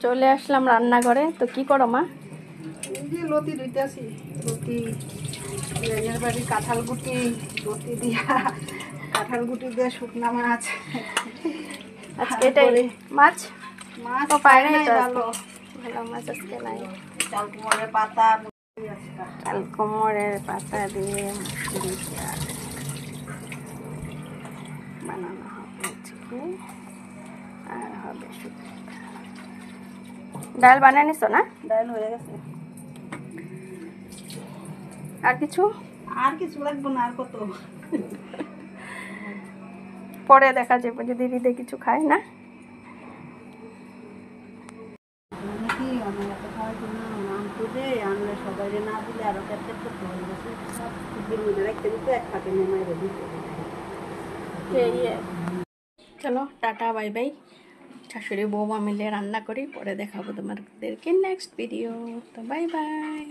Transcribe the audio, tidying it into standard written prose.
চলে আসলাম রান্নাঘরে। তো কি করো মা? এই যে লতি দিতেছি, লতি গ্রামের বাড়ির কাঁঠাল গুটি, লতি দিয়া কাঁঠাল গুটি দিয়ে শুকনা মাছ। আজকে এটাই মাছ মাছ তো পাই পায় নাই নাই, তো ভালো ভালো মাছ আজকে নাই। চালকুমড়ের পাতা চালকুমড়ের পাতা দিয়ে মুসুরি ডাল বানানো হবে আজকে। আর হবে শুধু ডাল বানিয়ে নিছো না? ডাল হয়ে গেছে, আর কিছু? আর কিছু লাগবে না, আর কত পরে দেখা যাবে যদি দিদি কিছু খায় না। কি আমার এত খাওয়ার জন্য আনতে দে, আনলে সবাই না দিলে আরো ক্যাপটা করতে হবে, সব মধ্যে রাখতে দিতে এক ফাঁকে নেমাই দিতে। চলো টাটা বাই বাই। শাশুড়ি বৌমা মিলে রান্না করি, পরে দেখাবো তোমাদেরকে নেক্সট ভিডিও। তো বাই বাই।